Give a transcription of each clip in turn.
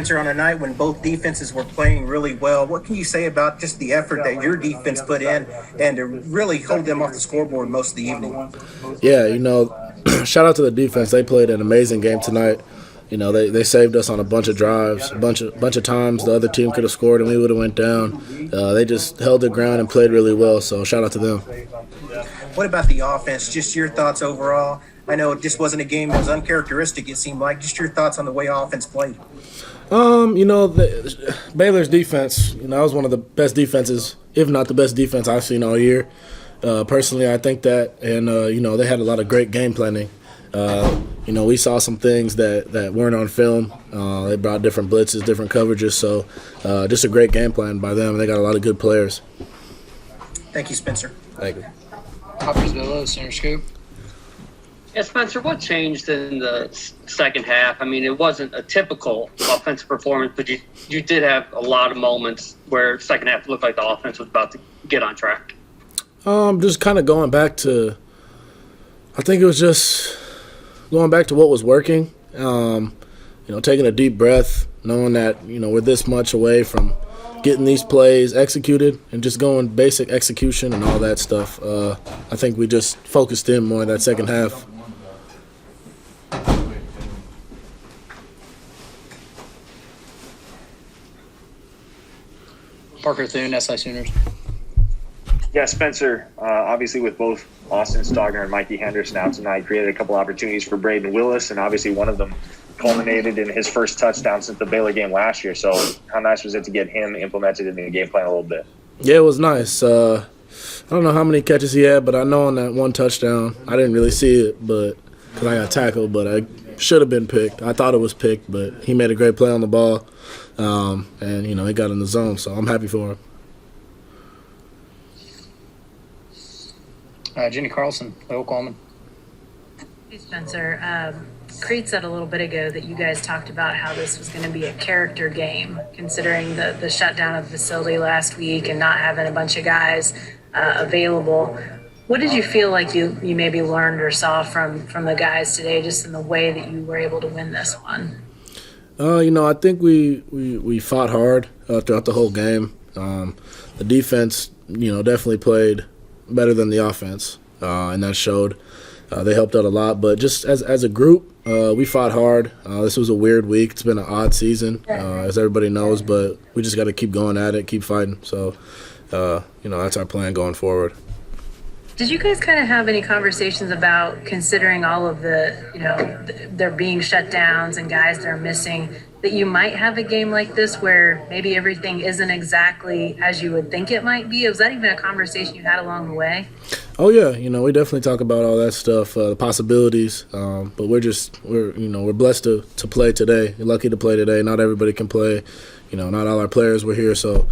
Spencer, on a night when both defenses were playing really well, what can you say about just the effort that your defense put in and to really hold them off the scoreboard most of the evening? Yeah, shout out to the defense. They played an amazing game tonight. They saved us on a bunch of drives, a bunch of times the other team could have scored and we would have went down. They just held their ground and played really well, so shout out to them. What about the offense? Just your thoughts overall? I know it just wasn't a game that was uncharacteristic, it seemed like. Just your thoughts on the way offense played. Baylor's defense, that was one of the best defenses, if not the best defense I've seen all year. Personally, I think that, and, they had a lot of great game planning. We saw some things that weren't on film. They brought different blitzes, different coverages, so just a great game plan by them. They got a lot of good players. Thank you, Spencer. Thank you. Hoppers Villa, Center Scoop. Yeah, Spencer, what changed in the second half? I mean, it wasn't a typical offensive performance, but you did have a lot of moments where second half looked like the offense was about to get on track. Just kind of going back to, I think it was just going back to what was working. Taking a deep breath, knowing that, we're this much away from getting these plays executed and just going basic execution and all that stuff. I think we just focused in more in that second half. Parker Thune, SI Sooners. Yeah, Spencer, obviously with both Austin Stogner and Mikey Henderson out tonight, created a couple opportunities for Braden Willis, and obviously one of them culminated in his first touchdown since the Baylor game last year. So how nice was it to get him implemented in the game plan a little bit? Yeah, it was nice. I don't know how many catches he had, but I know on that one touchdown, I didn't really see it because I got tackled, but I should have been picked. I thought it was picked, but he made a great play on the ball, and, he got in the zone, so I'm happy for him. Jenny Carlson, Lowell Coleman. Hey, Spencer. Creed said a little bit ago that you guys talked about how this was going to be a character game, considering the shutdown of the facility last week and not having a bunch of guys available. What did you feel like you maybe learned or saw from the guys today, just in the way that you were able to win this one? I think we fought hard throughout the whole game. The defense, definitely played better than the offense, and that showed. They helped out a lot, but just as a group, we fought hard. This was a weird week. It's been an odd season, as everybody knows, but we just got to keep going at it, keep fighting. So, that's our plan going forward. Did you guys kind of have any conversations about, considering all of the, there being shutdowns and guys that are missing, that you might have a game like this where maybe everything isn't exactly as you would think it might be? Was that even a conversation you had along the way? Oh yeah, we definitely talk about all that stuff, the possibilities. But we're blessed to play today. We're lucky to play today. Not everybody can play. Not all our players were here, so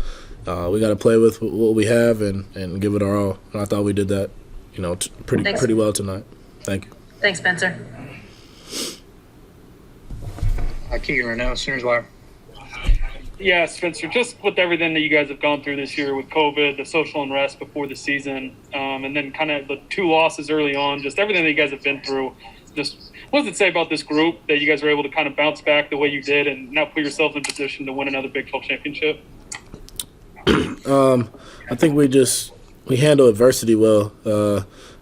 we got to play with what we have and give it our all. And I thought we did that, pretty well tonight. Thank you. Thanks, Spencer. Keegan Renault, Sooners Wire. Yeah, Spencer, just with everything that you guys have gone through this year with COVID, the social unrest before the season, and then kind of the two losses early on, just everything that you guys have been through, just what does it say about this group that you guys were able to kind of bounce back the way you did and now put yourself in position to win another Big 12 championship? I think we handle adversity well,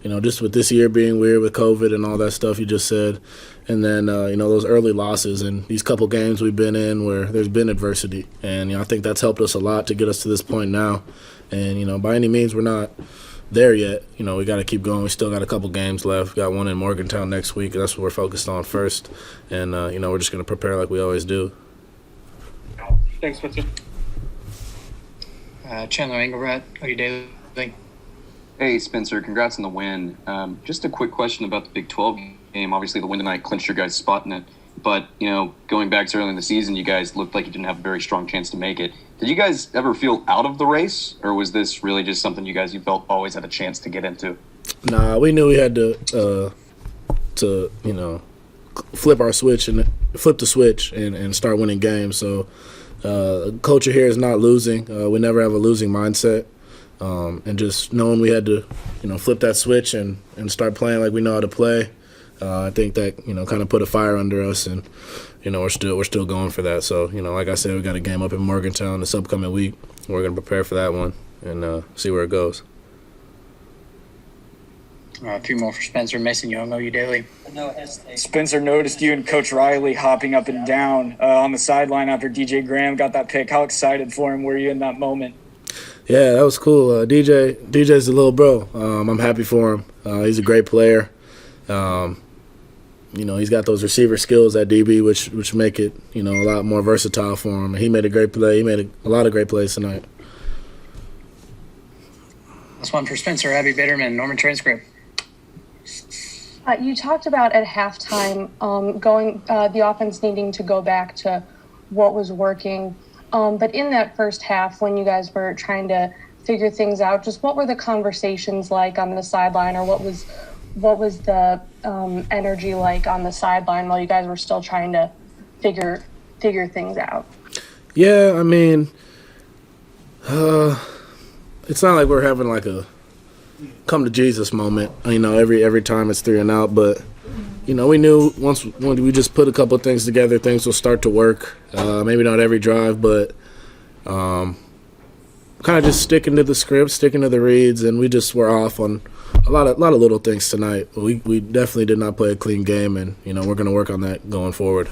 just with this year being weird with COVID and all that stuff you just said. And then, those early losses and these couple games we've been in where there's been adversity. And, I think that's helped us a lot to get us to this point now. And, by any means, we're not there yet. We got to keep going. We still got a couple games left. We got one in Morgantown next week. That's what we're focused on first. And, we're just going to prepare like we always do. Thanks, Spencer. Chandler Engelbrat, OU Daily. Hey, Spencer, congrats on the win. Just a quick question about the Big 12 game. Obviously, the win tonight clinched your guys' spot in it. But, going back to early in the season, you guys looked like you didn't have a very strong chance to make it. Did you guys ever feel out of the race, or was this really just something you felt always had a chance to get into? Nah, we knew we had to flip the switch and start winning games. So, culture here is not losing. We never have a losing mindset. And just knowing we had to, flip that switch and start playing like we know how to play, I think that kind of put a fire under us, and we're still going for that. So like I said, we got a game up in Morgantown this upcoming week. We're going to prepare for that one and see where it goes. A few more for Spencer. Mason Young, OU Daily. Spencer, noticed you and Coach Riley hopping up and down on the sideline after DJ Graham got that pick. How excited for him were you in that moment? Yeah, that was cool. DJ's a little bro. I'm happy for him. He's a great player. He's got those receiver skills at DB, which make it a lot more versatile for him. He made a great play. He made a lot of great plays tonight. Last one for Spencer. Abby Bitterman, Norman Transcript. You talked about at halftime the offense needing to go back to what was working. But in that first half, when you guys were trying to figure things out, just what were the conversations like on the sideline, or what was the energy like on the sideline while you guys were still trying to figure things out? Yeah, I mean, it's not like we're having like a come to Jesus moment, every time it's 3 and out, but we knew when we just put a couple of things together, things will start to work. Maybe not every drive, but kind of just sticking to the script, sticking to the reads, and we just were off on a lot of little things tonight. We definitely did not play a clean game, and we're going to work on that going forward.